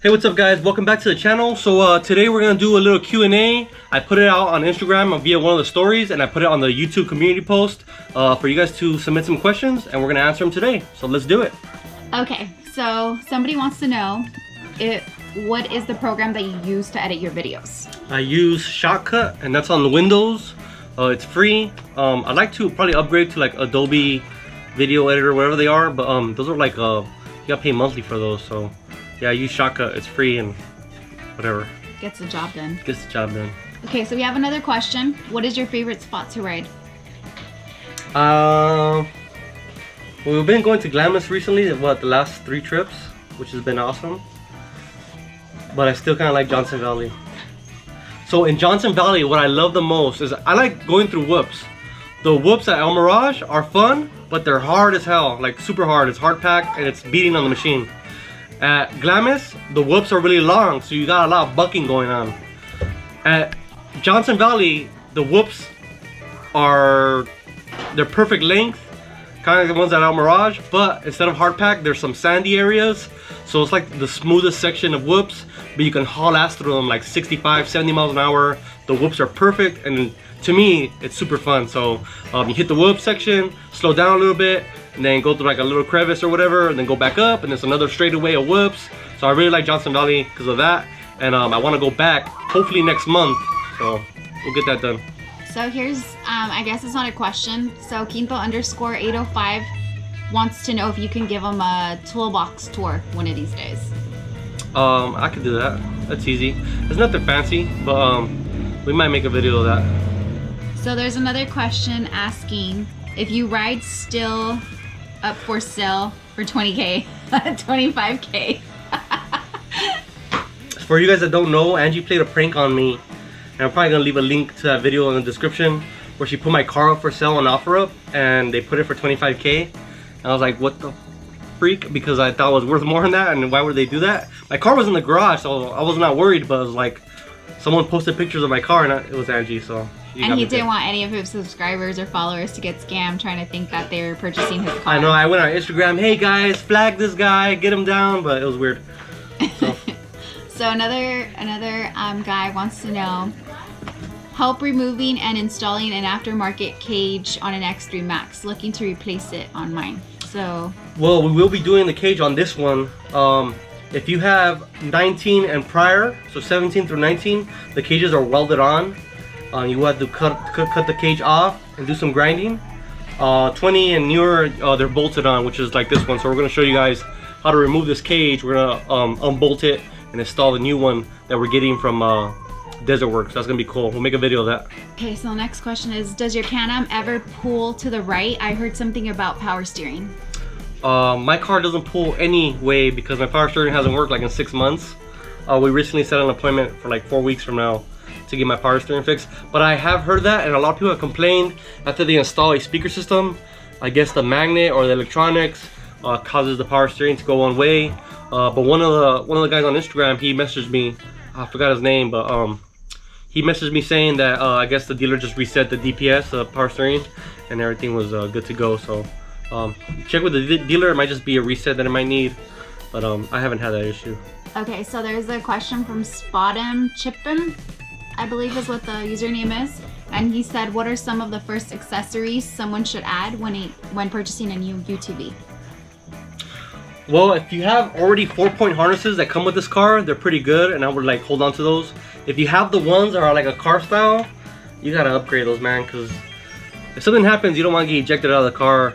Hey, what's up guys? Welcome back to the channel. So today we're gonna do a little Q&A. I put it out on Instagram via one of the stories, and I put it on the YouTube community post for you guys to submit some questions, and we're gonna answer them today. So let's do it. Okay, so somebody wants to know what is the program that you use to edit your videos? I use Shotcut, and that's on the Windows. It's free. I'd like to probably upgrade to like Adobe Video Editor, whatever they are, but those are like you gotta pay monthly for those. So yeah, I use Shotcut. It's free and whatever. Gets the job done. Gets the job done. Okay, so we have another question. What is your favorite spot to ride? Well, we've been going to Glamis recently, the last 3 trips, which has been awesome. But I still kind of like Johnson Valley. So in Johnson Valley, what I love the most is I like going through whoops. The whoops at El Mirage are fun, but they're hard as hell, like super hard. It's hard packed and it's beating on the machine. At Glamis, the whoops are really long, so you got a lot of bucking going on. At Johnson Valley, the whoops they're perfect length, kind of like the ones at El Mirage, but instead of hard pack, there's some sandy areas, so it's like the smoothest section of whoops, but you can haul ass through them like 65, 70 miles an hour. The whoops are perfect, and to me, it's super fun. So you hit the whoop section, slow down a little bit, and then go through like a little crevice or whatever, and then go back up, and there's another straightaway of whoops. So I really like Johnson Valley because of that, and I want to go back hopefully next month, so we'll get that done. So here's, I guess it's not a question. So Quinto_805 wants to know if you can give him a toolbox tour one of these days. I could do that. That's easy. It's nothing fancy, but we might make a video of that. So there's another question asking if you ride still up for sale for 20K, 25K. For you guys that don't know, Angie played a prank on me, and I'm probably gonna leave a link to that video in the description, where she put my car up for sale on OfferUp, and they put it for 25K. And I was like, what the freak? Because I thought it was worth more than that, and why would they do that? My car was in the garage, so I was not worried, but it was like, someone posted pictures of my car, and it was Angie, so. And he didn't want any of his subscribers or followers to get scammed trying to think that they were purchasing his car. I know, I went on Instagram, hey guys, flag this guy, get him down, but it was weird. So, so another guy wants to know, help removing and installing an aftermarket cage on an X3 Max, looking to replace it on mine. So. Well, we will be doing the cage on this one. If you have 19 and prior, so 17 through 19, the cages are welded on. You will have to cut the cage off and do some grinding. 20 and newer, they're bolted on, which is like this one. So we're going to show you guys how to remove this cage. We're going to unbolt it and install the new one that we're getting from Desert Works. That's going to be cool. We'll make a video of that. Okay, so the next question is, does your Canon ever pull to the right? I heard something about power steering. My car doesn't pull any way because my power steering hasn't worked like in 6 months. We recently set an appointment for like 4 weeks from now to get my power steering fixed, but I have heard that, and a lot of people have complained after they install a speaker system. I guess the magnet or the electronics causes the power steering to go one way. But one of the guys on Instagram, he messaged me, I forgot his name, but he messaged me saying that I guess the dealer just reset the DPS, the power steering, and everything was good to go. So check with the dealer. It might just be a reset that it might need, but I haven't had that issue. Okay, so there's a question from Spot'em Chippin, I believe is what the username is, and he said, what are some of the first accessories someone should add when purchasing a new UTV? Well, if you have already 4-point harnesses that come with this car, they're pretty good, and I would like hold on to those. If you have the ones that are like a car style, you gotta upgrade those, man, because if something happens, you don't want to get ejected out of the car.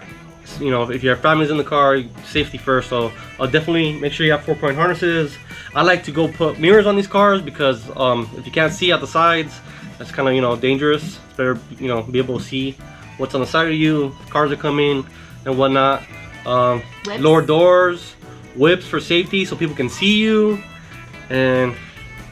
You know, if your family's in the car, safety first. So I'll definitely make sure you have 4-point harnesses. I like to go put mirrors on these cars because if you can't see out the sides, that's kind of, you know, dangerous. It's better, you know, be able to see what's on the side of you, cars are coming and whatnot. Lower doors, whips for safety so people can see you, and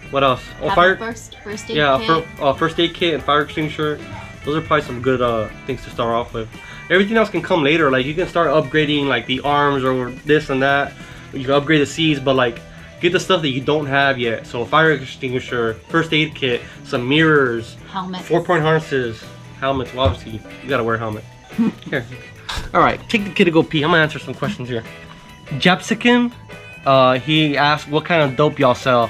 what else? Oh, first aid kit. First aid kit and fire extinguisher. Those are probably some good things to start off with. Everything else can come later. Like you can start upgrading like the arms or this and that. You can upgrade the seats, but like get the stuff that you don't have yet. So a fire extinguisher, first aid kit, some mirrors, helmets, 4-point harnesses, helmets. Well, obviously you gotta wear a helmet. Here. All right, take the kid to go pee. I'm gonna answer some questions here. Japsikin he asked what kind of dope y'all sell.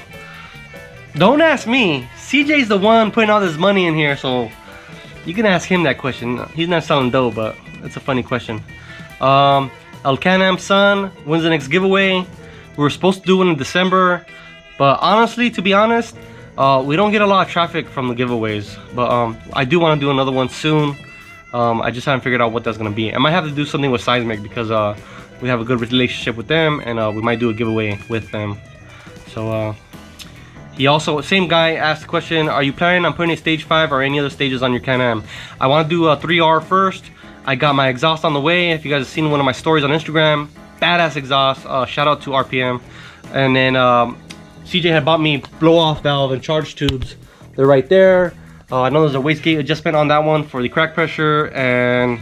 Don't ask me. CJ's the one putting all this money in here, so you can ask him that question. He's not selling dope, but it's a funny question. El Canam son, when's the next giveaway? We were supposed to do one in December, but honestly, to be honest, we don't get a lot of traffic from the giveaways. But I do want to do another one soon. I just haven't figured out what that's gonna be. I might have to do something with Seismic because we have a good relationship with them, and we might do a giveaway with them. So he also, same guy asked the question, are you planning on putting a stage 5 or any other stages on your Can-Am? I want to do a 3R first. I got my exhaust on the way. If you guys have seen one of my stories on Instagram, badass exhaust. Shout out to RPM. And then CJ had bought me blow off valve and charge tubes. They're right there. I know there's a wastegate adjustment on that one for the crack pressure, and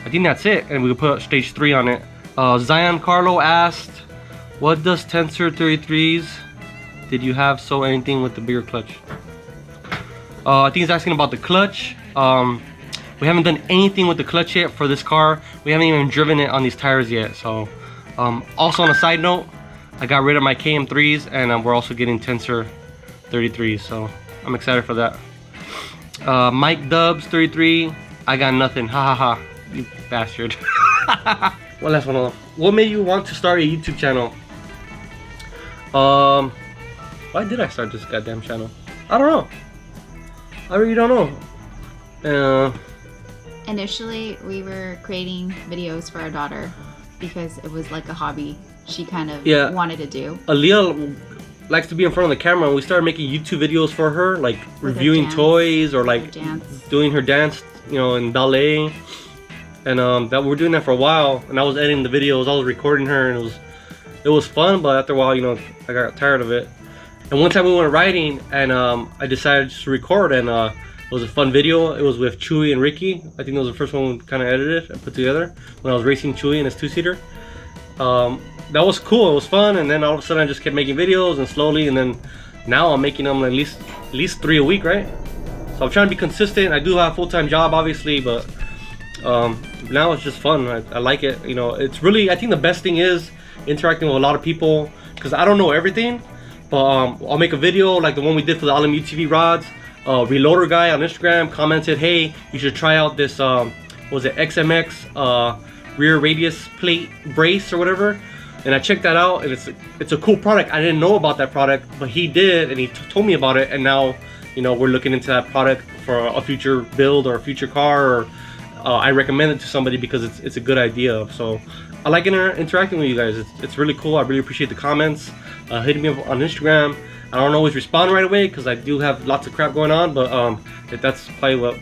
I think that's it. And we could put stage 3 on it. Zion Carlo asked, what does Tensor 33s? Did you have anything with the bigger clutch? I think he's asking about the clutch. We haven't done anything with the clutch yet for this car. We haven't even driven it on these tires yet. So, also on a side note, I got rid of my KM3s, and we're also getting Tensor 33s. So I'm excited for that. Mike Dubs 33. I got nothing. Ha ha ha. You bastard. One last one. What made you want to start a YouTube channel? Why did I start this goddamn channel? I don't know. I really don't know. Initially, we were creating videos for our daughter because it was like a hobby she kind of wanted to do. Aaliyah likes to be in front of the camera, and we started making YouTube videos for her, like reviewing toys or like doing her dance, you know, in ballet. And that we were doing that for a while, and I was editing the videos, I was recording her, and it was fun, but after a while, you know, I got tired of it. And one time we went riding, and I decided to record, and it was a fun video. It was with Chewy and Ricky. I think that was the first one we kind of edited and put together when I was racing Chewy in his 2-seater. That was cool, it was fun, and then all of a sudden I just kept making videos, and slowly, and then now I'm making them at least 3 a week, right? So I'm trying to be consistent. I do have a full-time job, obviously, but now it's just fun. I like it. You know, it's really, I think the best thing is interacting with a lot of people, because I don't know everything, but I'll make a video like the one we did for the LM UTV rods. Reloader guy on Instagram commented, hey, you should try out this was it XMX rear radius plate brace or whatever, and I checked that out, and it's a cool product. I didn't know about that product, but he did, and he told me about it, and now, you know, we're looking into that product for a future build or a future car, or I recommend it to somebody because it's a good idea. So I like interacting with you guys. It's really cool. I really appreciate the comments. Hitting me up on Instagram. I don't always respond right away because I do have lots of crap going on, but that's probably what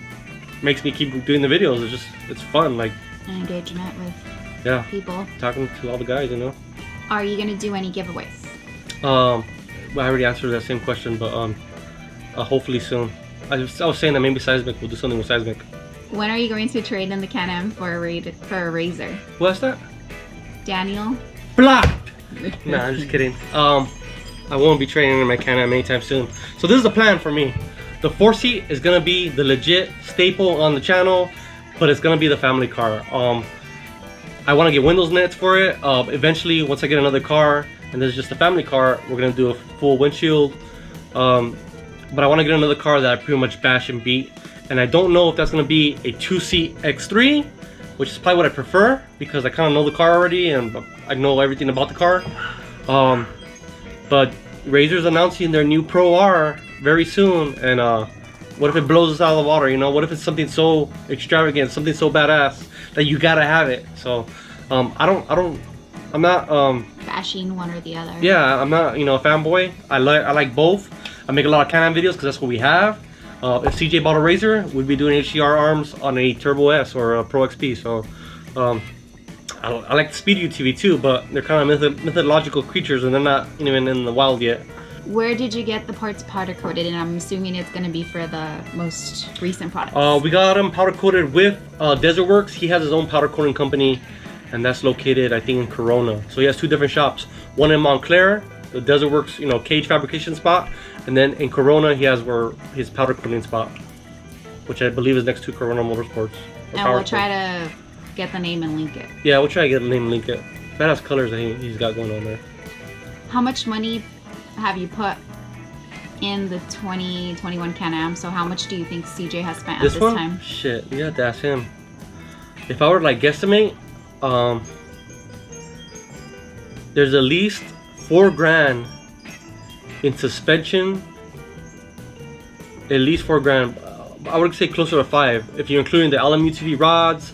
makes me keep doing the videos. It's fun, like an engagement with people. Talking to all the guys, you know. Are you gonna do any giveaways? Well, I already answered that same question, but hopefully soon. I was saying that maybe Seismic, we'll do something with Seismic. When are you going to trade in the Can-Am for a Razor? What's that? Daniel. Blocked. Nah, I'm just kidding. I won't be trading in my Can-Am anytime soon. So this is the plan for me. The 4-seat is gonna be the legit staple on the channel, but it's gonna be the family car. I want to get windows nets for it. Eventually, once I get another car and there's just a family car, we're gonna do a full windshield. But I want to get another car that I pretty much bash and beat. And I don't know if that's gonna be a 2-seat X3, which is probably what I prefer because I kind of know the car already and I know everything about the car. But Razor's announcing their new Pro R very soon, and what if it blows us out of the water? You know, what if it's something so extravagant, something so badass that you gotta have it? So I'm not bashing one or the other. Yeah, I'm not, you know, a fanboy. I like both. I make a lot of Canon videos because that's what we have. If CJ bought a Razor, we'd be doing HDR arms on a Turbo S or a Pro XP. So I like the Speed UTV too, but they're kind of mythological creatures and they're not even in the wild yet. Where did you get the parts powder coated? And I'm assuming it's going to be for the most recent products. We got them powder coated with Desert Works. He has his own powder coating company, and that's located, I think, in Corona. So he has 2 different shops. One in Montclair, the Desert Works, you know, cage fabrication spot, and then in Corona he has his powder coating spot, which I believe is next to Corona Motorsports. And we'll try to get the name and link it. Yeah, we'll try to get the name and link it. Badass colors that he's got going on there. How much money have you put in the 2021 Can-Am? So how much do you think CJ has spent at this time? Shit, you have to ask him. If I were to like guesstimate, there's at least $4,000 in suspension. At least $4,000. I would say closer to $5,000 if you're including the LMUTV rods,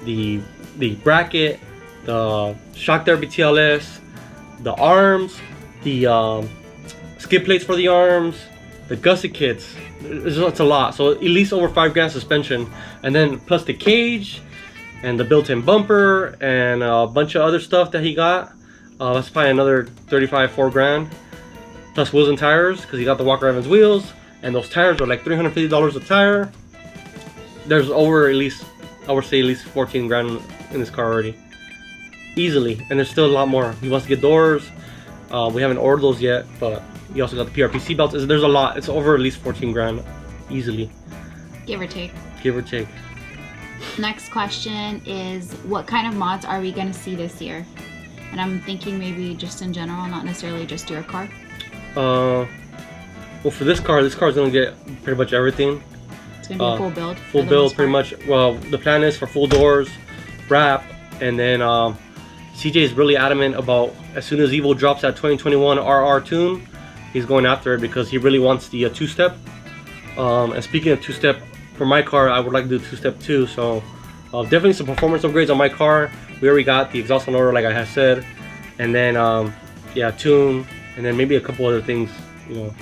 the bracket, the shock therapy TLS, the arms, the skid plates for the arms, the gusset kits. It's a lot. So at least over $5,000 suspension, and then plus the cage and the built-in bumper and a bunch of other stuff that he got. That's probably another $4,000 plus wheels and tires, because he got the Walker Evans wheels, and those tires are like $350 a tire. There's over at least, I would say at least $14,000 in this car already, easily. And there's still a lot more. He wants to get doors. We haven't ordered those yet, but he also got the PRP seat belts. There's a lot. It's over at least $14,000 easily, give or take. Give or take. Next question is, what kind of mods are we going to see this year? And I'm thinking maybe just in general, not necessarily just your car. Well, for this car is gonna get pretty much everything. It's gonna be a full build. Full build, pretty much. Well, the plan is for full doors, wrap, and then CJ is really adamant about as soon as Evo drops that 2021 RR tune, he's going after it because he really wants the two-step. And speaking of two-step, for my car, I would like to do two-step too. So definitely some performance upgrades on my car. We already got the exhaust on order, like I had said, and then yeah, tune, and then maybe a couple other things, you know.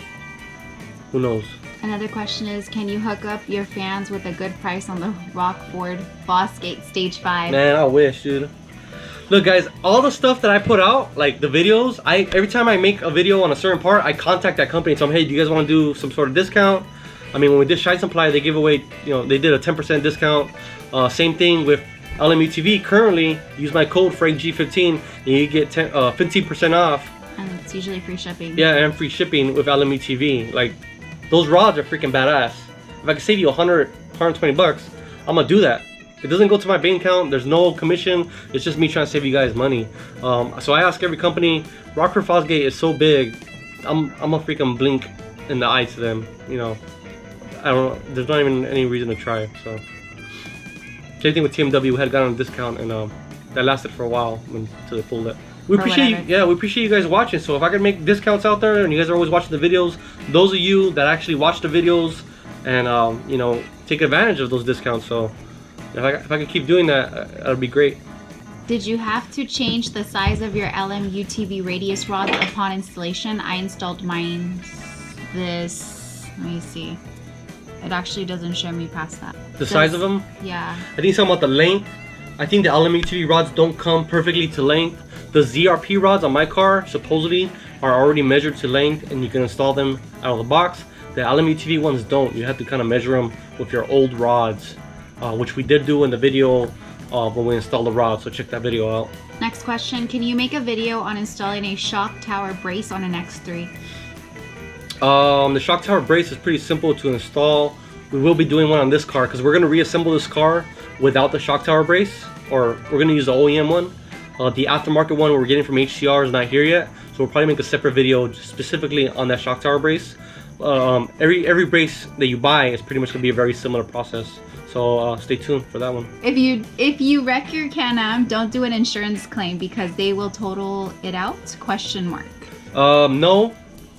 Who knows? Another question is, can you hook up your fans with a good price on the Rockford Fosgate Stage 5? Man, I wish, dude. Look, guys, all the stuff that I put out, like the videos, every time I make a video on a certain part, I contact that company and tell them, hey, do you guys want to do some sort of discount? I mean, when we did Shine Supply, they give away, you know, they did a 10% discount. Same thing with LMUTV. Currently, use my code FRANKG15 and you get 15% off. And it's usually free shipping. Yeah, and free shipping with LMUTV. Like, those rods are freaking badass. If I can save you 120 bucks, I'm gonna do that. It doesn't go to my bank account. There's no commission. It's just me trying to save you guys money. So I ask every company. Rockford Fosgate is so big. I'm a freaking blink in the eye to them. You know, I don't. There's not even any reason to try. So same thing with TMW. We had gotten a discount, and that lasted for a while until they pulled it. We appreciate you, yeah, we appreciate you guys watching. So if I can make discounts out there and you guys are always watching the videos, those of you that actually watch the videos and you know, take advantage of those discounts. So if I could keep doing that, that'd be great. Did you have to change the size of your LMUTV radius rods upon installation? I installed mine this, let me see. It actually doesn't show me past that. The size of them? Yeah. I think it's talking about the length. I think the LMUTV rods don't come perfectly to length. The ZRP rods on my car supposedly are already measured to length and you can install them out of the box. The LMUTV ones don't. You have to kind of measure them with your old rods, which we did do in the video when we installed the rods, so check that video out. Next question, can you make a video on installing a shock tower brace on an X3? The shock tower brace is pretty simple to install. We will be doing one on this car because we're going to reassemble this car without the shock tower brace, or we're going to use the OEM one. The aftermarket one we're getting from HCR is not here yet, so we'll probably make a separate video specifically on that shock tower brace. Every brace that you buy is pretty much going to be a very similar process, so stay tuned for that one. If you wreck your Can-Am, don't do an insurance claim because they will total it out? Question mark. No.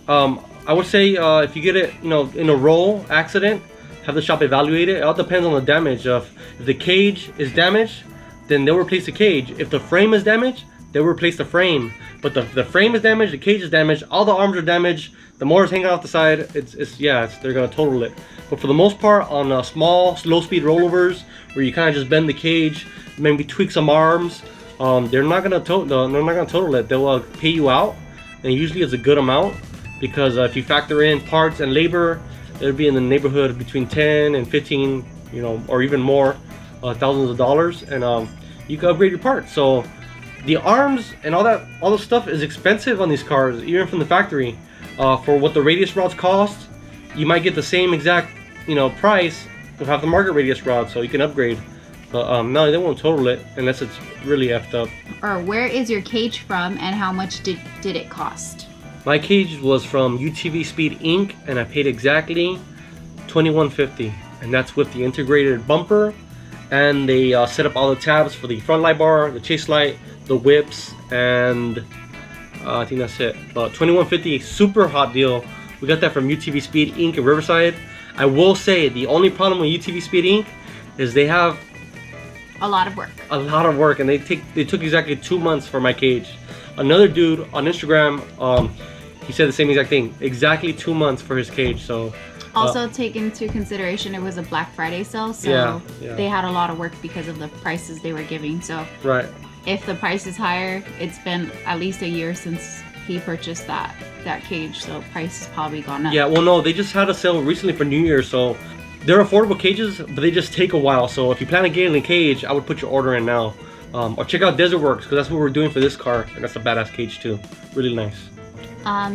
I would say if you get it, you know, in a roll accident, have the shop evaluate it. It all depends on the damage. If the cage is damaged, then they'll replace the cage. If the frame is damaged, they'll replace the frame. But the frame is damaged, the cage is damaged, all the arms are damaged, the motor's hanging off the side, they're gonna total it. But for the most part, on small, slow-speed rollovers, where you kind of just bend the cage, maybe tweak some arms, they're not gonna total it. They'll pay you out, and usually it's a good amount, because if you factor in parts and labor, it'll be in the neighborhood between 10 and 15, you know, or even more. Thousands of dollars, and you can upgrade your parts. So the arms and all the stuff is expensive on these cars, even from the factory. For what the radius rods cost, you might get the same exact, you know, price without the market radius rod, so you can upgrade. But no, they won't total it unless it's really effed up. Or where is your cage from, and how much did it cost? My cage was from UTV Speed Inc. and I paid exactly $21.50, and that's with the integrated bumper, and they set up all the tabs for the front light bar, the chase light, the whips, and I think that's it. But $21.50, super hot deal. We got that from UTV Speed Inc. in Riverside. I will say the only problem with UTV Speed Inc. is they have a lot of work. A lot of work, and they took exactly 2 months for my cage. Another dude on Instagram, he said the same exact thing. Exactly 2 months for his cage. So also take into consideration it was a Black Friday sale, so they had a lot of work because of the prices they were giving. So right. If the price is higher, it's been at least a year since he purchased that cage, so price has probably gone up. Yeah, well, no, they just had a sale recently for New Year, so they're affordable cages, but they just take a while. So if you plan on getting a cage, I would put your order in now. Or check out Desert Works, because that's what we're doing for this car, and that's a badass cage too. Really nice.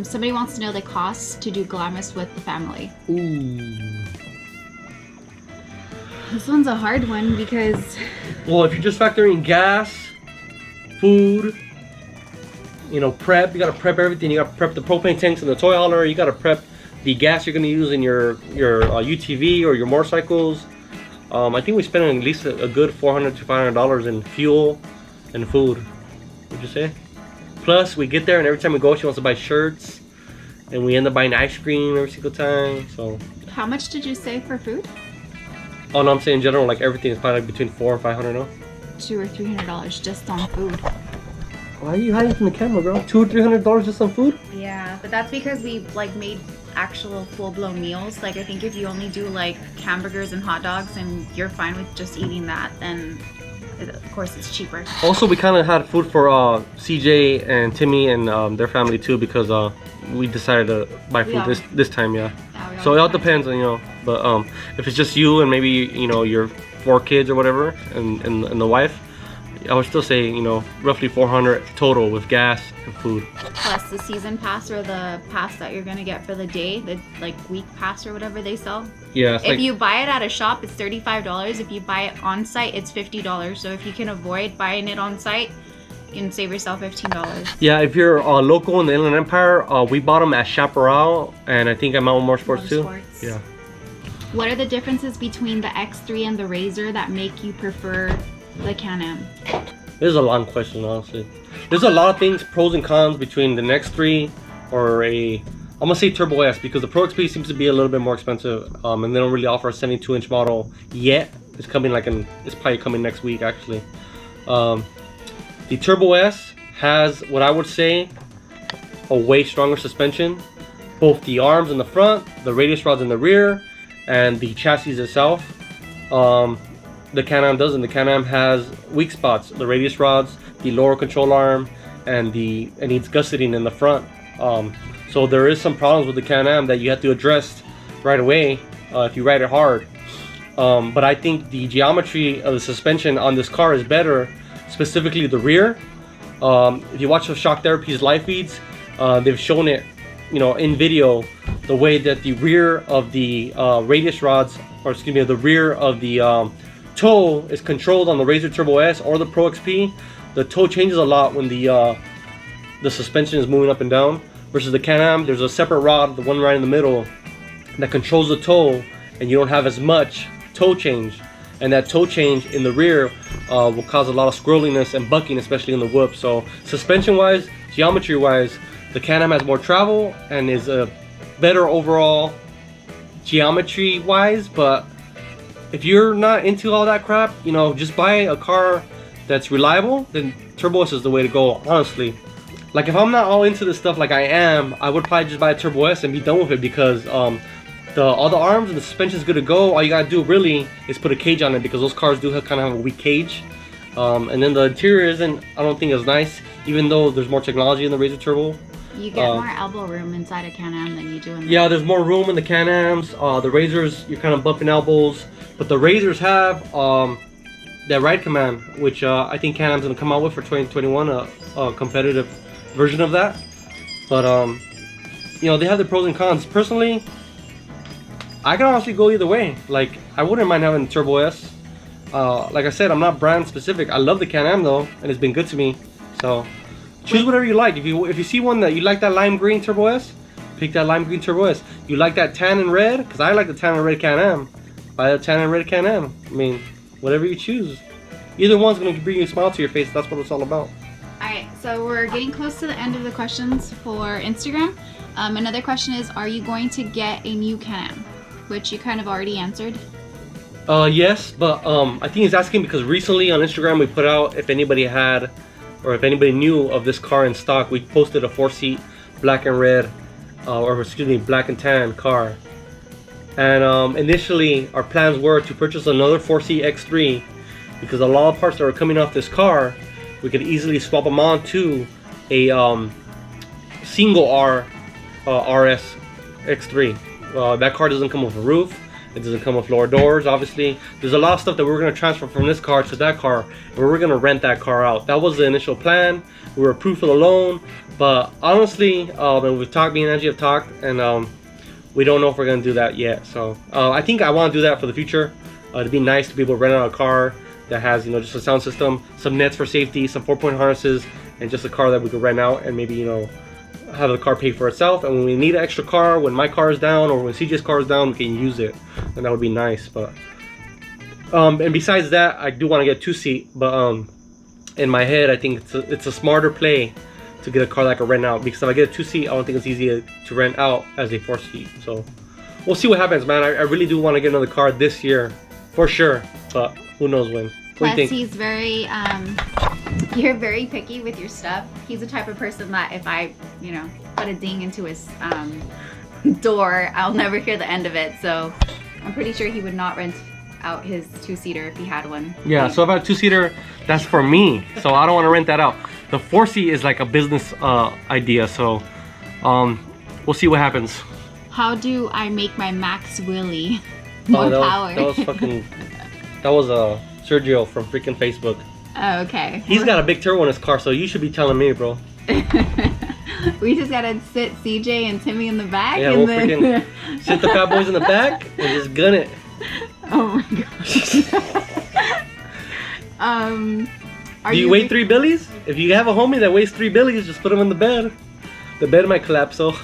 Somebody wants to know the cost to do Glamis with the family. Ooh. This one's a hard one because... Well, if you just factor in gas, food, you know, prep, you gotta prep everything. You gotta prep the propane tanks and the toy hauler. You gotta prep the gas you're gonna use in your UTV or your motorcycles. I think we spent at least a good $400 to $500 in fuel and food. Would you say? Plus, we get there and every time we go, she wants to buy shirts, and we end up buying ice cream every single time. So. How much did you say for food? Oh no, I'm saying in general, like everything is probably like between $400 and $500 now. $200 or $300 just on food. Why are you hiding from the camera, bro? $200 or $300 just on food? Yeah, but that's because we like made actual full-blown meals. Like I think if you only do like hamburgers and hot dogs and you're fine with just eating that, then of course it's cheaper. Also, we kind of had food for CJ and Timmy and their family too, because we decided to buy food this time. Yeah so it all depends on, you know, but if it's just you and maybe, you know, your 4 kids or whatever and the wife, I would still say, you know, roughly $400 total with gas and food. Plus the season pass or the pass that you're gonna get for the day, the like week pass or whatever they sell. Yeah. If you buy it at a shop, it's $35. If you buy it on site, it's $50. So if you can avoid buying it on site, you can save yourself $15. Yeah, if you're local in the Inland Empire, we bought them at Chaparral, and I think at Mountain Motorsports too. Yeah. What are the differences between the X3 and the Razor that make you prefer the Can-Am? This is a long question, honestly. There's a lot of things, pros and cons between the X3 or I'm gonna say Turbo S, because the Pro XP seems to be a little bit more expensive, and they don't really offer a 72-inch model yet. It's coming it's probably coming next week actually. The Turbo S has what I would say a way stronger suspension. Both the arms in the front, the radius rods in the rear, and the chassis itself. The Can-Am doesn't. The Can-Am has weak spots. The radius rods, the lower control arm, and it needs gusseting in the front. So there is some problems with the Can-Am that you have to address right away if you ride it hard. But I think the geometry of the suspension on this car is better, specifically the rear. If you watch the Shock Therapy's live feeds, they've shown it, you know, in video, the way that the rear of the radius rods, or excuse me, the rear of the toe is controlled on the Razor Turbo S or the Pro XP. The toe changes a lot when the suspension is moving up and down, versus the Can-Am, there's a separate rod, the one right in the middle, that controls the toe, and you don't have as much toe change. And that toe change in the rear will cause a lot of squirreliness and bucking, especially in the whoop. So suspension wise, geometry wise, the Can-Am has more travel and is a better overall geometry wise. But if you're not into all that crap, you know, just buy a car that's reliable, then Turbo S is the way to go, honestly. Like if I'm not all into this stuff like I am, I would probably just buy a Turbo S and be done with it, because all the arms and the suspension is good to go. All you gotta do really is put a cage on it, because those cars do kind of have a weak cage. And then the interior isn't, I don't think, as nice, even though there's more technology in the Razor Turbo. You get more elbow room inside a Can-Am than you do in the... Yeah, there's more room in the Can-Ams. The Razors, you're kind of bumping elbows. But the Razors have that Ride Command, which I think Can-Am's gonna come out with for 2021, a competitive version of that. But you know, they have the pros and cons. Personally, I can honestly go either way. Like, I wouldn't mind having Turbo S. Like I said, I'm not brand specific. I love the Can-Am though, and it's been good to me. So choose whatever you like. If you see one that you like, that lime green Turbo S, pick that lime green Turbo S. You like that tan and red? Because I like the tan and red Can-Am. Buy the tan and red Can-Am. I mean, whatever you choose. Either one's gonna bring you a smile to your face. That's what it's all about. Alright, so we're getting close to the end of the questions for Instagram. Another question is, are you going to get a new Can-Am? Which you kind of already answered. Yes, but I think he's asking because recently on Instagram we put out if anybody had, or if anybody knew of this car in stock. We posted a 4-seat black and red, or excuse me, black and tan car. And initially our plans were to purchase another 4-seat X3 because a lot of parts that are coming off this car, we could easily swap them on to a single R RS X3. That car doesn't come with a roof. It doesn't come with lower doors, obviously. There's a lot of stuff that we're going to transfer from this car to that car, and we're going to rent that car out. That was the initial plan. We were approved for the loan, but honestly, and we've talked, me and Angie have talked, and we don't know if we're going to do that yet. So I think I want to do that for the future. It'd be nice to be able to rent out a car that has, you know, just a sound system, some nets for safety, some 4-point harnesses, and just a car that we could rent out and maybe, you know, have the car pay for itself. And when we need an extra car, when my car is down or when CJ's car is down, we can use it, and that would be nice. But and besides that, I do want to get 2-seat, but in my head I think it's a smarter play to get a car that I can rent out, because if I get a 2-seat, I don't think it's easy to rent out as a 4-seat. So we'll see what happens, man. I really do want to get another car this year for sure, but who knows when. Plus, he's very, you're very picky with your stuff. He's the type of person that if I, you know, put a ding into his door, I'll never hear the end of it. So I'm pretty sure he would not rent out his 2-seater if he had one. Yeah, so if I have a 2-seater, that's for me. So I don't want to rent that out. The 4-seat is like a business idea. So we'll see what happens. How do I make my max wheelie more power? That was Sergio from freaking Facebook. Oh, okay. He's got a big turbo in his car, so you should be telling me, bro. We just gotta sit CJ and Timmy in the back, yeah, and we'll freaking sit the fat boys in the back and just gun it. Oh my gosh. Do you weigh 3 billies? If you have a homie that weighs 3 billies, just put him in the bed. The bed might collapse, so.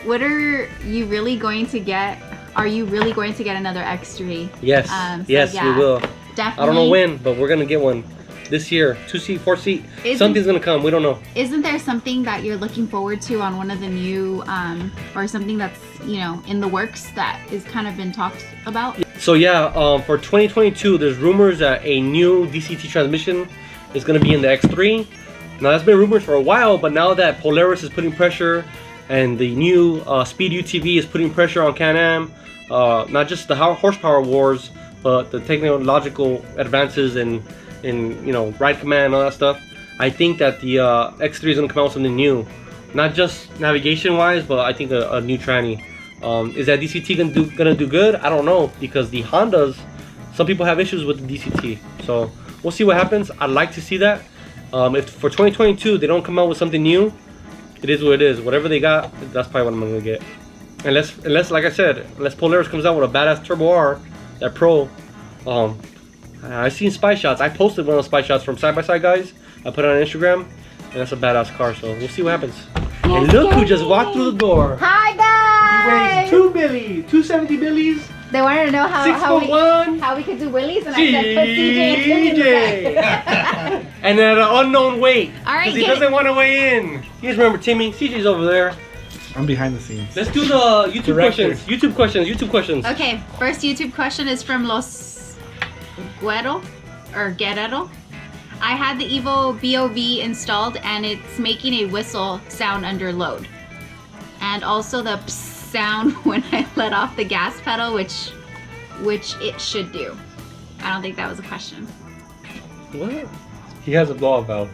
What are you really going to get? Are you really going to get another X3? Yes, yes, yeah, we will. Definitely. I don't know when, but we're gonna get one this year. 2-seat, 4-seat. Something's gonna come. We don't know. Isn't there something that you're looking forward to on one of the new, or something that's, you know, in the works that is kind of been talked about? So yeah, for 2022, there's rumors that a new DCT transmission is gonna be in the X3. Now that's been rumored for a while, but now that Polaris is putting pressure and the new Speed UTV is putting pressure on Can-Am, not just the horsepower wars, but the technological advances in you know, ride command and all that stuff, I think that the X3 is gonna come out with something new, not just navigation wise, but I think a new tranny. Is that DCT gonna do good? I don't know, because the Hondas, some people have issues with the DCT, so we'll see what happens. I'd like to see that. If for 2022 they don't come out with something new, it is what it is. Whatever they got, that's probably what I'm gonna get. Unless, like I said, unless Polaris comes out with a badass Turbo R, that Pro. I've seen spy shots. I posted one of those spy shots from Side by Side guys. I put it on Instagram, and that's a badass car. So we'll see what happens. And look who just walked through the door. Hi guys. He weighs 2 billies, 270 billies. They wanted to know how we could do wheelies, and I said put CJ and Timmy in the back. And at an unknown weight. All right, because he doesn't want to weigh in. You guys remember Timmy? CJ's over there. I'm behind the scenes. Let's do the YouTube questions. YouTube questions. Okay, first YouTube question is from Los Guerrero. I had the Evo BOV installed and it's making a whistle sound under load. And also the sound when I let off the gas pedal, which it should do. I don't think that was a question. What? He has a blow-off valve.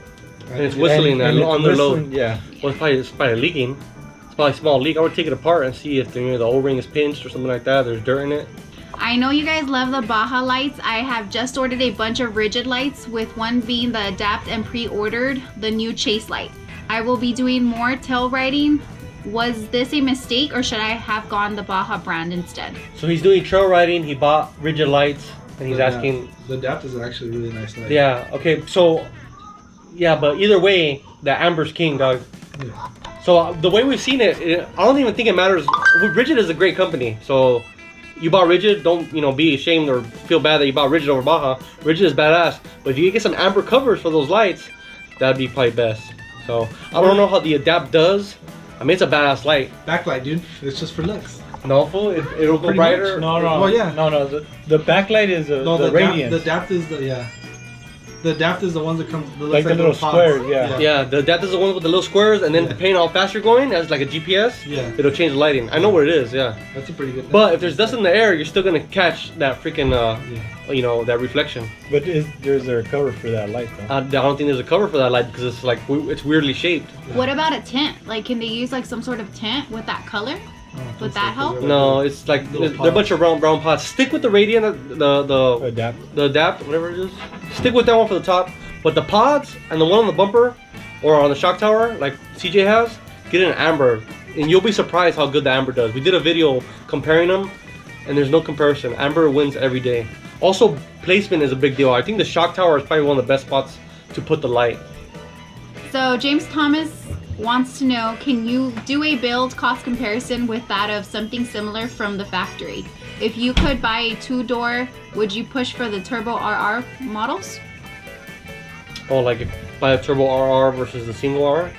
And it's whistling under load. Yeah. Well, it's probably leaking. It's probably a small leak. I would take it apart and see if the O-ring is pinched or something like that. There's dirt in it. I know you guys love the Baja lights. I have just ordered a bunch of rigid lights, with one being the Adapt, and pre-ordered the new Chase light. I will be doing more tail riding. Was this a mistake, or should I have gone the Baja brand instead? So he's doing trail riding. He bought rigid lights. and he's asking. The Adapt is actually a really nice light. Yeah. Okay. So, yeah, but either way, the amber's king, dog. Yeah. So the way we've seen it, I don't even think it matters. Rigid is a great company, so you bought Rigid, don't be ashamed or feel bad that you bought Rigid over Baja. Rigid is badass, but if you get some amber covers for those lights, that'd be probably best. So I don't know how the Adapt does. I mean, it's a badass light. Backlight, dude. It's just for looks. No, fool. It'll go Pretty brighter. much. No. Well, yeah. No. The backlight is the radiance. The Adapt is the Adapt is the ones that come like the little pods. squares, yeah. Yeah, the Adapt is the one with the little squares, and then depending on how fast you're going, as like a GPS, Yeah. it'll change the lighting. I know what it is, yeah. That's a pretty good. But if there's dust in the air, you're still gonna catch that freaking, that reflection. But there's a cover for that light though? I don't think there's a cover for that light because it's like it's weirdly shaped. What about a tint? Like, can they use like some sort of tint with that color? Would that help? No, it's like they're a bunch of brown pots. Stick with the radiant, the Adapt, whatever it is. Stick with that one for the top. But the pods and the one on the bumper or on the shock tower, like CJ has, get an amber, and you'll be surprised how good the amber does. We did a video comparing them, and there's no comparison. Amber wins every day. Also, placement is a big deal. I think the shock tower is probably one of the best spots to put the light. So James Thomas wants to know, can you do a build cost comparison with that of something similar from the factory? If you could buy a 2-door, would you push for the Turbo RR models? Oh, like buy a turbo RR versus the single R?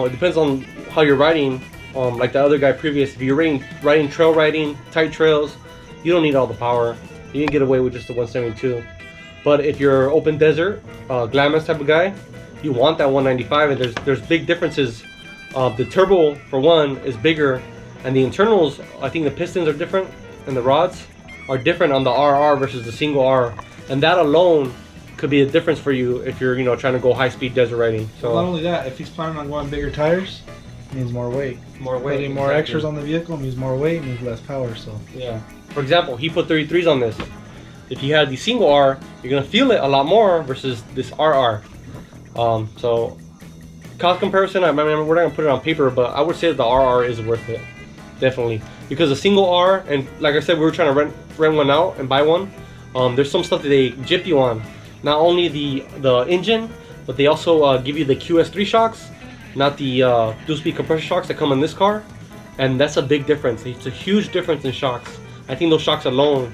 It depends on how you're riding. Like the other guy previous, if you're riding trail riding, tight trails, you don't need all the power. You can get away with just the 172. But if you're open desert, glamorous type of guy, you want that 195, and there's big differences. The turbo, for one, is bigger, and the internals, I think the pistons are different, and the rods are different on the RR versus the single R, and that alone could be a difference for you if you're trying to go high-speed desert riding. So not only that, if he's planning on going bigger tires, it means more weight. Putting more extras on the vehicle means more weight, means less power. So yeah. For example, he put 33s on this. If you had the single R, you're gonna feel it a lot more versus this RR. So cost comparison, I mean, we're not gonna put it on paper, but I would say that the RR is worth it, definitely, because the single R, and like I said, we were trying to rent one out and buy one. There's some stuff that they gyp you on. Not only the engine, but they also give you the QS3 shocks, not the dual-speed compression shocks that come in this car, and that's a big difference. It's a huge difference in shocks. I think those shocks alone,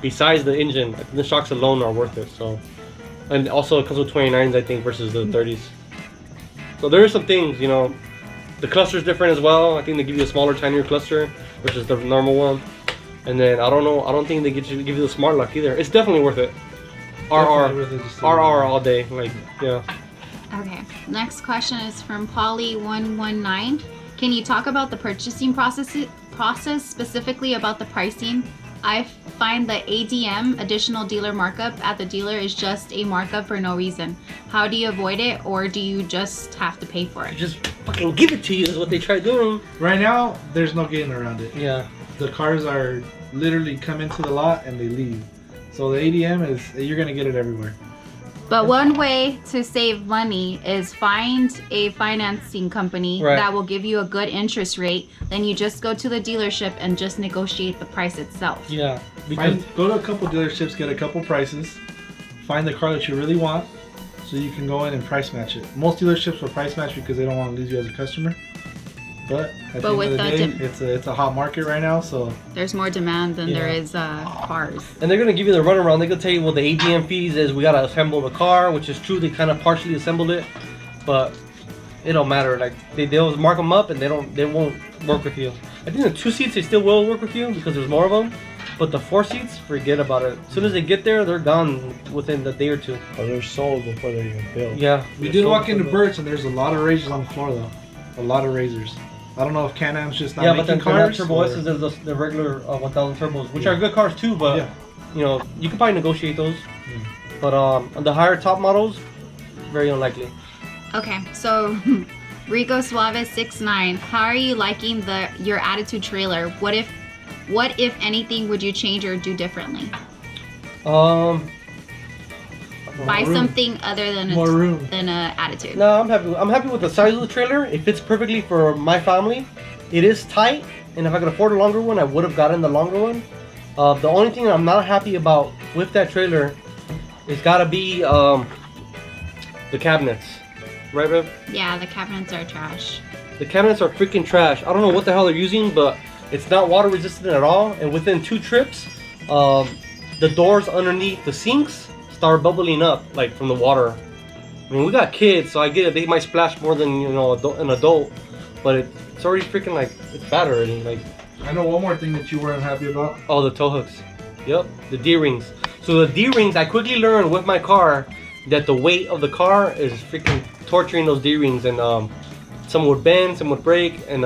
besides the engine, I think the shocks alone are worth it. So, and also it comes with 29s, I think, versus the 30s. So there are some things, the cluster's different as well. I think they give you a smaller, tinier cluster versus the normal one. And then I don't think they give you the smart lock either. It's definitely worth it. RR all day, like, yeah. Okay, next question is from Polly119. Can you talk about the purchasing process, specifically about the pricing? I find the ADM, additional dealer markup, at the dealer is just a markup for no reason. How do you avoid it, or do you just have to pay for it? Just fucking give it to you is what they try doing. right now, there's no getting around it. Yeah. The cars are literally come into the lot and they leave. So the ADM is, you're gonna get it everywhere. But one way to save money is find a financing company Right. that will give you a good interest rate. Then you just go to the dealership and just negotiate the price itself. Yeah. Because Go to a couple dealerships, get a couple prices, find the car that you really want, so you can go in and price match it. Most dealerships will price match because they don't want to lose you as a customer. But at the end of the day, it's a hot market right now, so There's more demand than there is cars. and they're gonna give you the runaround. They're gonna tell you what the ADM fees is. We gotta assemble the car, which is true. They kind of partially assembled it, but it don't matter. Like they'll mark them up, and they won't work with you. I think the 2 seats they still will work with you because there's more of them. But the 4 seats, forget about it. As soon as they get there, they're gone within a day or two. Oh, they're sold before they're even built. Yeah. we did walk into Burt's and there's a lot of razors on the floor though. A lot of razors. I don't know if Canon's just not but making then they're not cars. turbo S's, there's the regular 1000 turbos, which are good cars too. But you can probably negotiate those. But on the higher top models, very unlikely. Okay, so Rico Suave 69. How are you liking your Attitude trailer? What if anything would you change or do differently? Buy something other than More room. than a Attitude. No, I'm happy. I'm happy with the size of the trailer. It fits perfectly for my family. It is tight, and if I could afford a longer one, I would have gotten the longer one. The only thing I'm not happy about with that trailer is gotta be the cabinets. Right, babe? Yeah, the cabinets are trash. The cabinets are freaking trash. I don't know what the hell they're using, but it's not water resistant at all. And within 2 trips, the doors underneath the sinks start bubbling up, like from the water. I mean, we got kids, so I get it. They might splash more than, you know, an adult, but it's already freaking like, it's bad already. Like, I know one more thing that you weren't happy about. oh, the tow hooks. Yep, the D-rings. So the D-rings, I quickly learned with my car that the weight of the car is freaking torturing those D-rings, and some would bend, some would break, and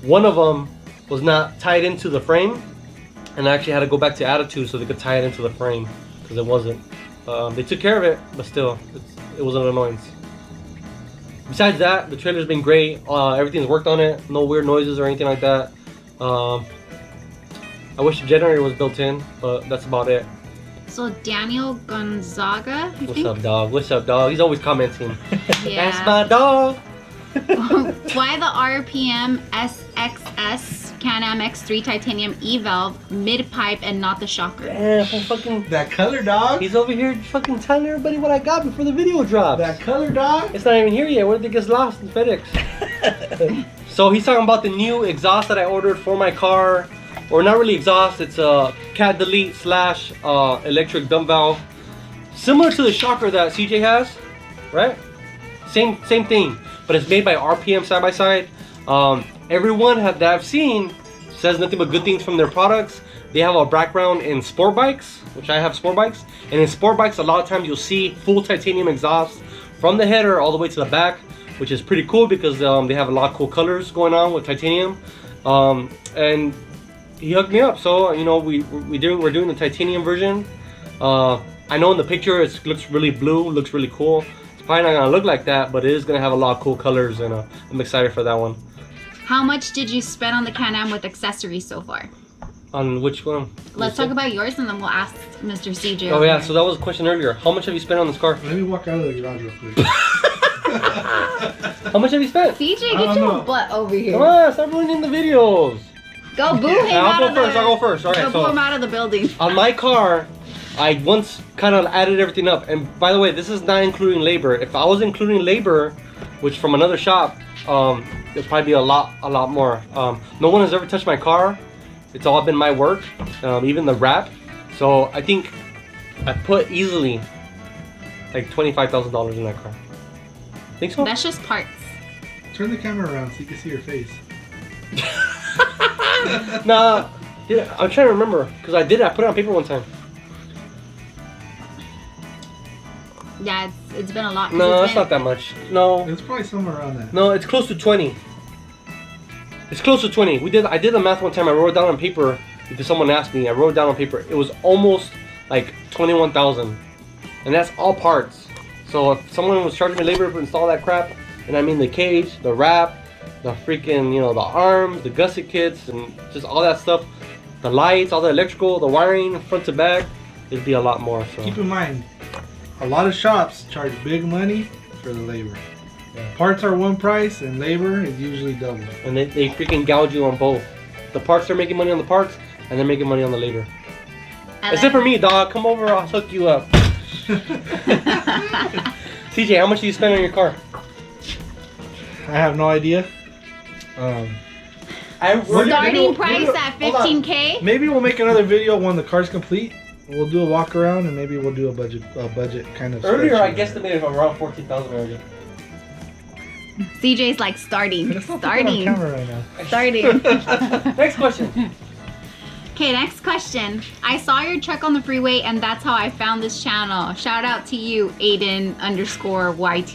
one of them was not tied into the frame, and I actually had to go back to Attitude so they could tie it into the frame, because it wasn't. They took care of it, but still, it was an annoyance. Besides that, the trailer's been great. Everything's worked on it. No weird noises or anything like that. I wish the generator was built in, but that's about it. So Daniel Gonzaga, I What's think? up, dog? What's up, dog? He's always commenting. Yeah. That's my dog. Why the RPM SXS Can-Am X3 Titanium E-Valve mid-pipe and not the shocker? Yeah, fucking. That color, dog. He's over here fucking telling everybody what I got before the video drops. That color, dog. It's not even here yet. Where did it get lost in FedEx? So he's talking about the new exhaust that I ordered for my car. Or not really exhaust, it's a cat delete / electric dump valve. Similar to the shocker that CJ has, right? Same thing, but it's made by RPM side by side. Everyone that I've seen says nothing but good things from their products. They have a background in sport bikes, which I have sport bikes. And in sport bikes, a lot of times you'll see full titanium exhaust from the header all the way to the back, which is pretty cool because they have a lot of cool colors going on with titanium. And he hooked me up, so you know we're doing the titanium version. I know in the picture it looks really blue, looks really cool. It's probably not gonna look like that, but it is gonna have a lot of cool colors, and I'm excited for that one. How much did you spend on the Can-Am with accessories so far? On which one? Let's talk about yours and then we'll ask Mr. CJ. Oh yeah, so that was a question earlier. How much have you spent on this car? Let me walk out of the garage real quick. How much have you spent? CJ, get your butt over here. Come on, stop ruining the videos. Go boo him out of the... I'll go first. All right, Go boo him out of the building. On my car, I once kind of added everything up. And by the way, this is not including labor. If I was including labor, which from another shop, it'd probably be a lot more. No one has ever touched my car. It's all been my work, even the wrap. So I think I put easily like $25,000 in that car. Think so? That's just parts. Turn the camera around so you can see your face. Nah, yeah, I'm trying to remember because I put it on paper one time. Yeah, it's been a lot. No, it's not that much. No, It's probably somewhere around that. no, it's close to 20. It's close to 20. I did the math one time. I wrote it down on paper because someone asked me. I wrote it down on paper. It was almost like 21,000, and that's all parts. So if someone was charging me labor to install that crap, and I mean the cage, the wrap, the freaking, the arms, the gusset kits, and just all that stuff, the lights, all the electrical, the wiring, front to back, it'd be a lot more. So Keep in mind, a lot of shops charge big money for the labor. Yeah. Parts are one price and labor is usually double. and they freaking gouge you on both. The parts are making money on the parts, and they're making money on the labor. Except for me, dog. Come over, I'll hook you up. TJ, how much do you spend on your car? I have no idea. Starting price at 15K. Maybe we'll make another video when the car's complete. We'll do a walk around and maybe we'll do a budget kind of. Earlier, I guesstimated around 14,000 already. CJ's like starting. Let's not put that on camera right now. Starting. Next question. Okay, next question. I saw your truck on the freeway and that's how I found this channel. Shout out to you, Aiden_YT.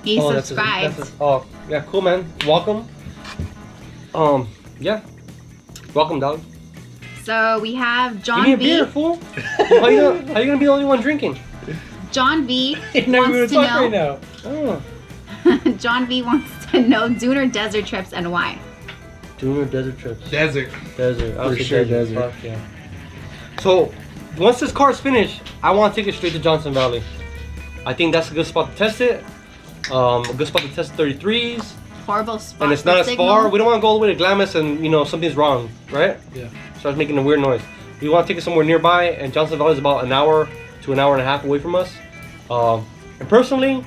He subscribed. Oh, yeah, cool, man. Welcome. Yeah. Welcome, dog. So we have John Give me a V. beer, fool. How you gonna be the only one drinking? John V You're not wants even to talk know. right now. Oh. John V wants to know dune or desert trips and why. Dune or desert trips? Desert. Desert. I would For say sure, desert. desert. Fuck yeah. So, once this car's finished, I want to take it straight to Johnson Valley. I think that's a good spot to test it. A good spot to test 33s. horrible spot. And it's not for as signal. far. We don't want to go all the way to Glamis and, you know, something's wrong, right? Yeah. Starts making a weird noise. We want to take it somewhere nearby, and Johnson Valley is about an hour to an hour and a half away from us. And personally,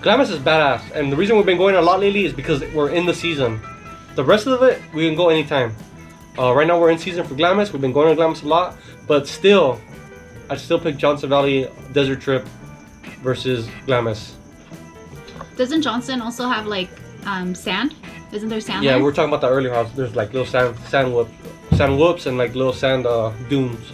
Glamis is badass. And the reason we've been going a lot lately is because we're in the season. The rest of it, we can go anytime. Right now we're in season for Glamis. We've been going to Glamis a lot. But still, I'd still pick Johnson Valley Desert Trip versus Glamis. Doesn't Johnson also have like sand? Isn't there sand Yeah, there? we were talking about that earlier. How there's like little sand whoops and like little sand dunes.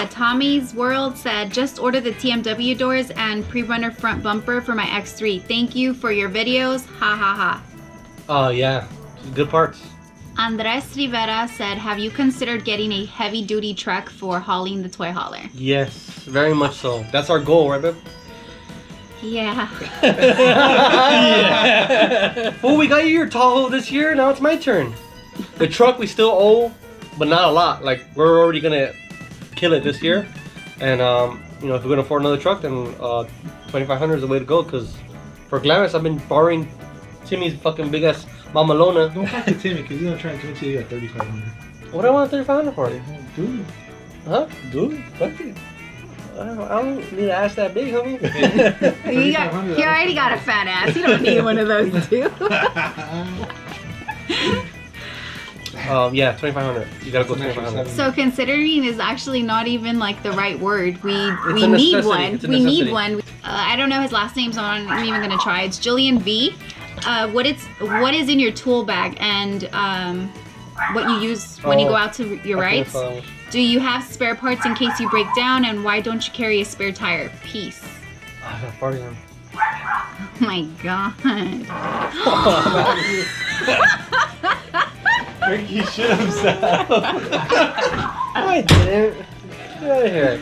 Tommy's World said, just order the TMW doors and pre-runner front bumper for my X3. Thank you for your videos. Ha ha ha. Yeah, good parts. Andres Rivera said, have you considered getting a heavy-duty truck for hauling the toy hauler? Yes, very much so. That's our goal, right, babe? Yeah. Well, we got you your Tahoe this year. Now it's my turn. The truck we still owe, but not a lot. Like, we're already gonna kill it this year. And you know, if we're gonna afford another truck, then 2,500 is the way to go. Cause for Glamis, I've been borrowing Timmy's fucking big ass Mamalona. Don't talk to Timmy because he's gonna try and convince you got 3,500. What do I want 3,500 for? Dude. Huh? Dude, fuck it. I don't need to ask that big, homie. You already got a fat ass. You don't need one of those two. Yeah, 2,500. You gotta go 2,500. So considering is actually not even like the right word. We a need necessity. one. It's a We need necessity. one. I don't know his last name, so I'm not even gonna try. It's Julian V. What is in your tool bag and what you use when you go out to your rides? Do you have spare parts in case you break down? And why don't you carry a spare tire? Peace. I got party on. Oh my god. Ricky shit himself. I didn't. Get out of here.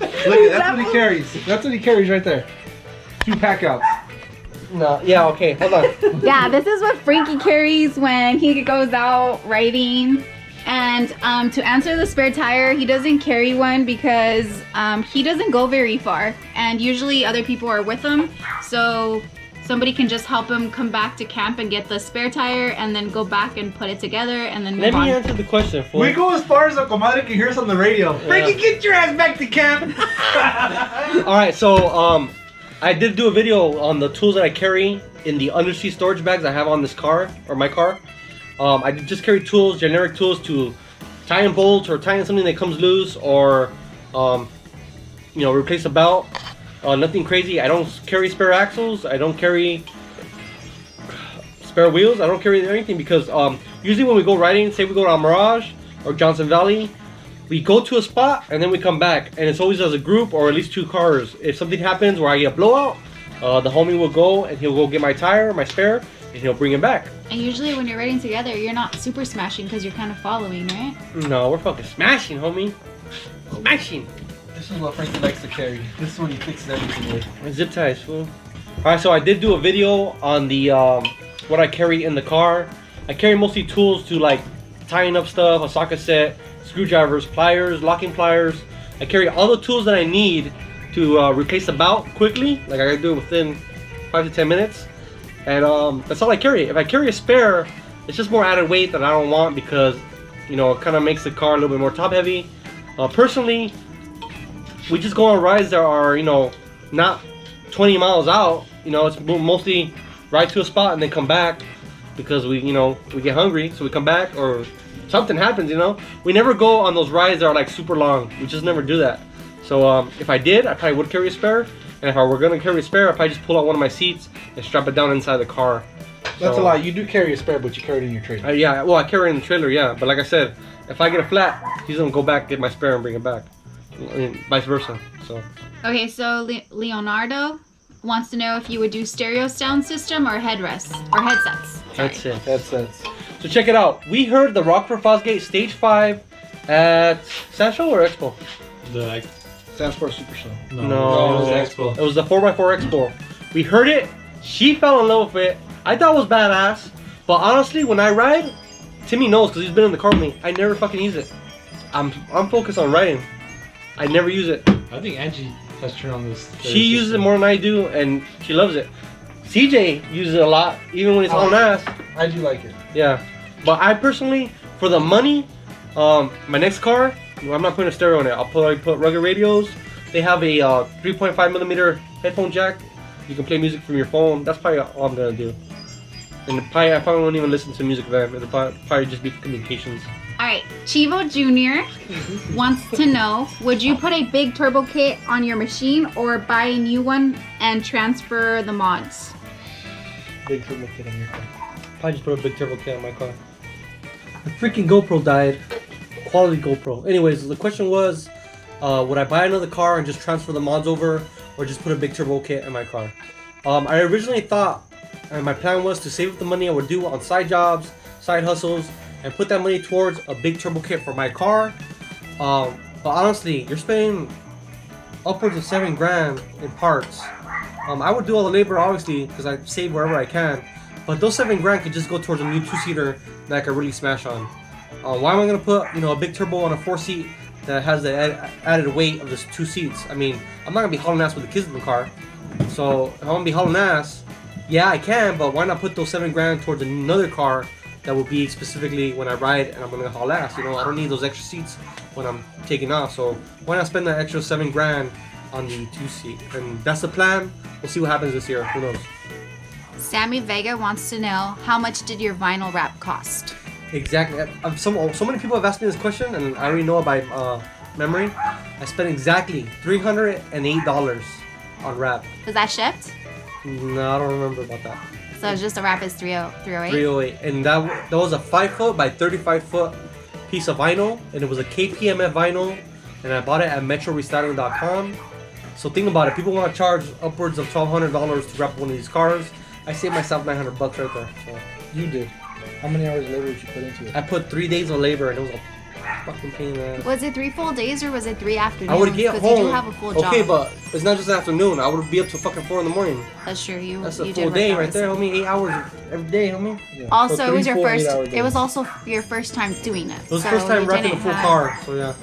Look, that's what he carries. That's what he carries right there. 2 pack outs. No, yeah, okay, hold on. Yeah, this is what Frankie carries when he goes out riding. And to answer the spare tire, he doesn't carry one because he doesn't go very far. And usually other people are with him. So somebody can just help him come back to camp and get the spare tire and then go back and put it together and then move Let on. me answer the question, fool. We go as far as the comadre can hear us on the radio. Frankie, get your ass back to camp. Alright, so I did do a video on the tools that I carry in the Undersea storage bags I have on this car, or my car. I just carry tools, generic tools to tie in bolts or tie in something that comes loose or, you know, replace a belt. Nothing crazy. I don't carry spare axles. I don't carry spare wheels. I don't carry anything because usually when we go riding, say we go to Mirage or Johnson Valley, we go to a spot and then we come back, and it's always as a group or at least 2 cars. If something happens where I get a blowout, the homie will go and he'll go get my tire, my spare, and he'll bring it back. And usually when you're riding together, you're not super smashing because you're kind of following, right? No, we're fucking smashing, homie. Smashing. This is what Frankie likes to carry. This is what he fixes everything with. Zip ties, fool. Alright, so I did do a video on the what I carry in the car. I carry mostly tools to like tying up stuff, a socket set, screwdrivers, pliers, locking pliers. I carry all the tools that I need to replace the bout quickly. Like I gotta do it within 5 to 10 minutes. And that's all I carry. If I carry a spare, it's just more added weight that I don't want because, you know, it kind of makes the car a little bit more top heavy. Personally, we just go on rides that are, you know, not 20 miles out. You know, it's mostly ride to a spot and then come back because we, you know, we get hungry, so we come back or something happens, you know. We never go on those rides that are like super long. We just never do that. So if I did, I probably would carry a spare. And if I were gonna carry a spare, I'd probably just pull out one of my seats and strap it down inside the car. That's a lie. You do carry a spare, but you carry it in your trailer. Yeah, well, I carry it in the trailer, yeah. But like I said, if I get a flat, he's gonna go back, get my spare, and bring it back. I mean, vice versa. So. Okay, so Leonardo wants to know if you would do stereo sound system or headrests or headsets. That's it. Headsets. So check it out. We heard the Rockford Fosgate Stage 5 at Sancho or Expo? The Sansport Super Show. No, it was Expo. It was the 4x4 Expo. We heard it. She fell in love with it. I thought it was badass. But honestly, when I ride, Timmy knows because he's been in the car with me. I never fucking use it. I'm focused on riding. I never use it. I think Angie has turned on this. She uses it more than I do, and she loves it. CJ uses it a lot, even when he's hauling ass. I do like it. Yeah, but I personally, for the money, my next car, I'm not putting a stereo on it. I'll put rugged radios. They have a 3.5mm headphone jack. You can play music from your phone. That's probably all I'm gonna do. And I probably won't even listen to music then. It'll probably just be communications. Alright, Chivo Jr. wants to know, would you put a big turbo kit on your machine or buy a new one and transfer the mods? Big turbo kit on your car. Probably just put a big turbo kit on my car. The freaking GoPro died. Quality GoPro. Anyways, the question was, would I buy another car and just transfer the mods over, or just put a big turbo kit in my car? I originally thought, and my plan was to save up the money I would do on side jobs, side hustles, and put that money towards a big turbo kit for my car. But honestly, you're spending upwards of $7 grand in parts. I would do all the labor, obviously, because I save wherever I can. But those $7 grand could just go towards a new 2-seater that I could really smash on. Why am I gonna put a big turbo on a 4-seat that has the added weight of just 2 seats? I mean, I'm not gonna be hauling ass with the kids in the car. So if I'm gonna be hauling ass, yeah, I can. But why not put those $7 grand towards another car that will be specifically when I ride and I'm gonna haul ass? I don't need those extra seats when I'm taking off. So why not spend that extra $7 grand on the 2-seat? And that's the plan. We'll see what happens this year. Who knows? Sammy Vega wants to know, how much did your vinyl wrap cost? Exactly. So many people have asked me this question, and I already know it by memory. I spent exactly $308 on wrap. Was that shipped? No, I don't remember about that. So it's just a wrap is 308? 308, and that was a 5-foot by 35-foot piece of vinyl, and it was a KPMF vinyl, and I bought it at MetroRestyling.com. So think about it. People want to charge upwards of $1,200 to wrap one of these cars. I saved myself $900 right there. So. You did. How many hours of labor did you put into it? I put 3 days of labor, and it was a fucking pain in the ass. Was it 3 full days or was it 3 afternoons? I would get home. Because you do have a full job. Okay, but it's not just afternoon. I would be up to fucking 4 in the morning. That's true. That's a you full did day work right hours. there, homie. 8 hours every day, homie. Yeah. Also, So it was 3 your full first. 8-hour It days. was also your first time doing it. It was the so first time you wrapping a didn't full have- car, so yeah.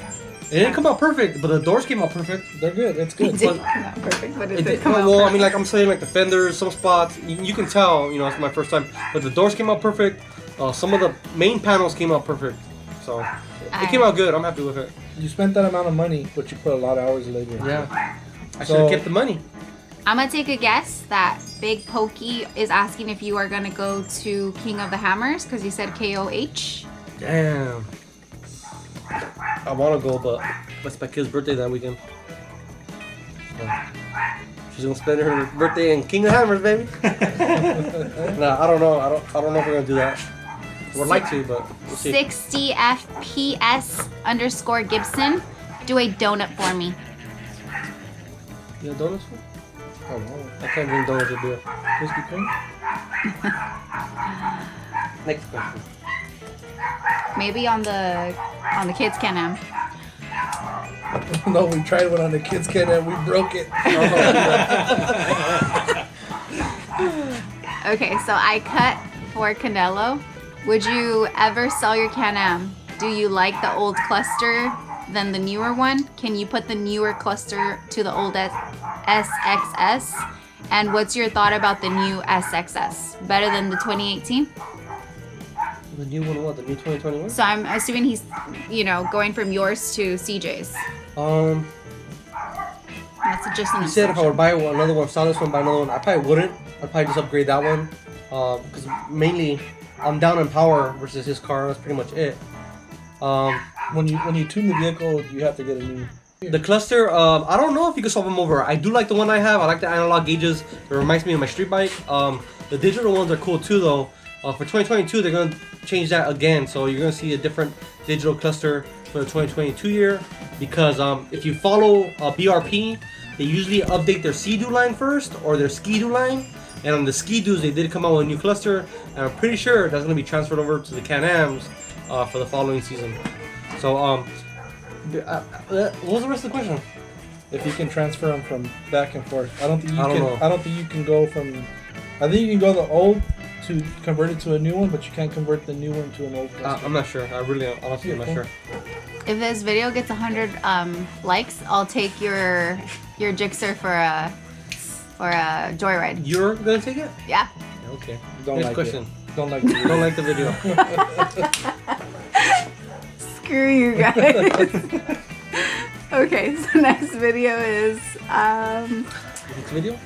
It didn't come out perfect, but the doors came out perfect. They're good. It's It good. did come out perfect, but it did come out well, I perfect. mean, like I'm saying, like the fenders, some spots, you can tell, it's my first time. But the doors came out perfect. Some of the main panels came out perfect. So it came out good. I'm happy with it. You spent that amount of money, but you put a lot of hours of labor into it. Yeah. I So- should have kept the money. I'm gonna take a guess that Big Pokey is asking if you are gonna go to King of the Hammers because you said KOH. Damn. I want to go, but it's my kid's birthday that weekend. So, she's gonna spend her birthday in King of Hammers, baby. Nah, I don't know. I don't know if we're gonna do that. Would like to, but we'll see. 60FPS_Gibson. Do a donut for me. You have donuts? For? Oh, wow. I can't bring donuts with beer. Krispy Kreme? Next question. Maybe on the kids Can-Am. No, we tried one on the kids' kid and we broke it. Okay, so I cut for Canelo. Would you ever sell your Can-Am? Do you like the old cluster than the newer one? Can you put the newer cluster to the old SXS? And what's your thought about the new SXS? Better than the 2018? The new one, what? The new 2021? So I'm assuming he's, going from yours to CJ's. That's just an You said if I assumption. would buy another one, sell this one, buy another one, I probably wouldn't. I'd probably just upgrade that one. Because mainly, I'm down in power versus his car. That's pretty much it. When you tune the vehicle, you have to get a new. The cluster, I don't know if you can swap them over. I do like the one I have. I like the analog gauges. It reminds me of my street bike. The digital ones are cool too, though. For 2022, they're gonna change that again. So you're gonna see a different digital cluster for the 2022 year. Because if you follow BRP, they usually update their Sea-Doo line first or their Ski-Doo line. And on the Ski-Doos, they did come out with a new cluster. And I'm pretty sure that's gonna be transferred over to the Can-Ams for the following season. So what was the rest of the question? If you can transfer them from back and forth, I don't think you I don't can. know. I don't think you can go from. I think you can go the old to convert it to a new one, but you can't convert the new one to an old cluster. I'm not sure. Honestly, I'm not sure. If this video gets 100 likes, I'll take your Gixxer for a or a joyride. You're gonna take it? Yeah. Okay. Don't Next like question. it. Don't like it. Don't like the video. Screw you guys. Okay, so next video is Next video?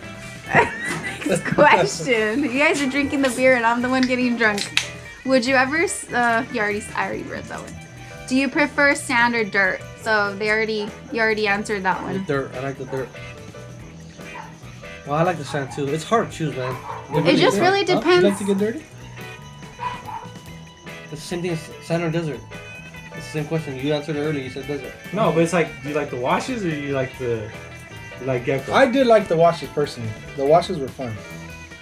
next question. You guys are drinking the beer and I'm the one getting drunk. Would you ever? I already read that one. Do you prefer sand or dirt? So you already answered that The one. dirt. I like the dirt. Well, I like the sand too. It's hard to choose, man. It just really You depends. like to get dirty? It's the same thing as sand or desert. It's the same question. You answered it earlier. You said desert. No, but it's like, do you like the washes or you like gecko? I did like the washes personally. The washes were fun.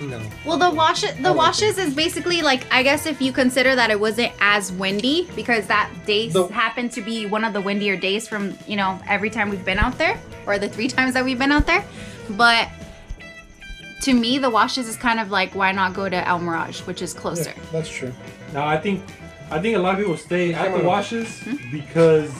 No. Well, the washes is basically like, I guess if you consider that it wasn't as windy, because that day happened to be one of the windier days from, you know, every time we've been out there, or the 3 times that we've been out there. But to me, the washes is kind of like, why not go to El Mirage, which is closer. Yeah, that's true. No, I think a lot of people stay at the washes because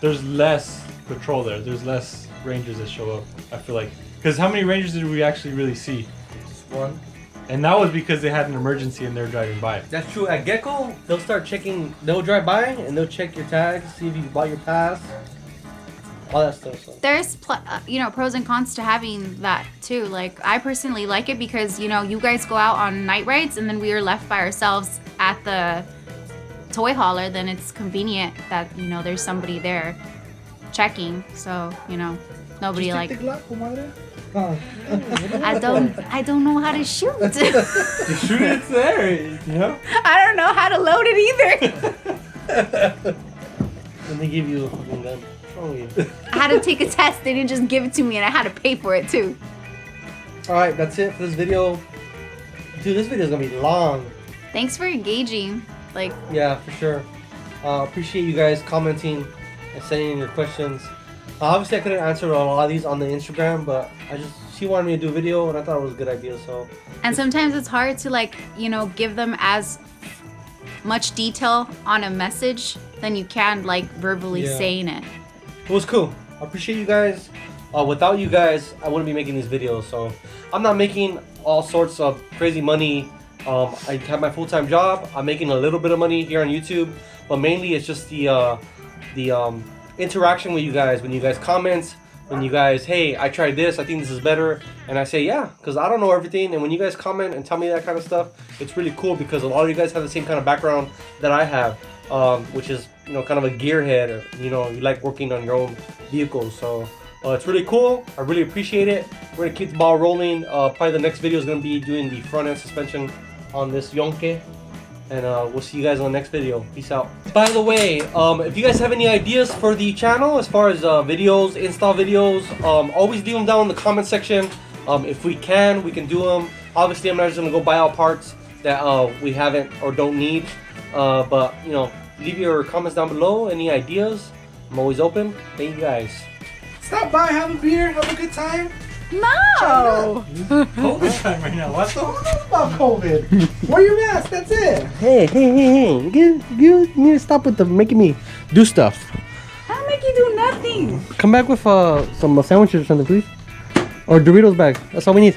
there's less patrol there. There's less rangers that show up. I feel like, because how many rangers did we actually really see? Just one. And that was because they had an emergency and they're driving by. That's true. At Gecko, they'll start checking. They'll drive by and they'll check your tags, see if you bought your pass, all that stuff. So. There's pros and cons to having that too. Like, I personally like it because, you know, you guys go out on night rides and then we are left by ourselves at the toy hauler. Then it's convenient that, you know, there's somebody there checking. So, you know, nobody like. I don't know how to shoot. The shoot it's there, you know? I don't know how to load it either. And they give you a fucking gun. What's wrong with you? I had to take a test. They didn't just give it to me, and I had to pay for it too. Alright, that's it for this video. Dude, this video is gonna be long. Thanks for engaging. Like, Yeah, for sure. Appreciate you guys commenting and sending in your questions. Obviously, I couldn't answer a lot of these on the Instagram, but she wanted me to do a video, and I thought it was a good idea, so. and sometimes it's hard to, like, you know, give them as much detail on a message than you can, like, verbally saying it. It was cool. I appreciate you guys. Without you guys, I wouldn't be making these videos, so. I'm not making all sorts of crazy money. I have my full-time job. I'm making a little bit of money here on YouTube, but mainly it's just the interaction with you guys. When you guys comment, when you guys, hey, I tried this, I think this is better, and I say yeah, because I don't know everything. And when you guys comment and tell me that kind of stuff, it's really cool because a lot of you guys have the same kind of background that I have, which is, you know, kind of a gearhead. You know, you like working on your own vehicles, so it's really cool. I really appreciate it. We're gonna keep the ball rolling. Probably the next video is gonna be doing the front end suspension on this Yonke. And we'll see you guys on the next video. Peace out. By the way, if you guys have any ideas for the channel as far as videos, install videos, always leave them down in the comment section. If we can do them. Obviously, I'm not just going to go buy out parts that we haven't or don't need. But, you know, leave your comments down below. Any ideas? I'm always open. Thank you guys. Stop by, have a beer, have a good time. No! COVID time right now. What the? Who knows about COVID? Wear your mask, that's it. Hey. You need to stop with making me do stuff. I don't make you do nothing. Come back with some sandwiches or something, please. Or Doritos bag. That's all we need.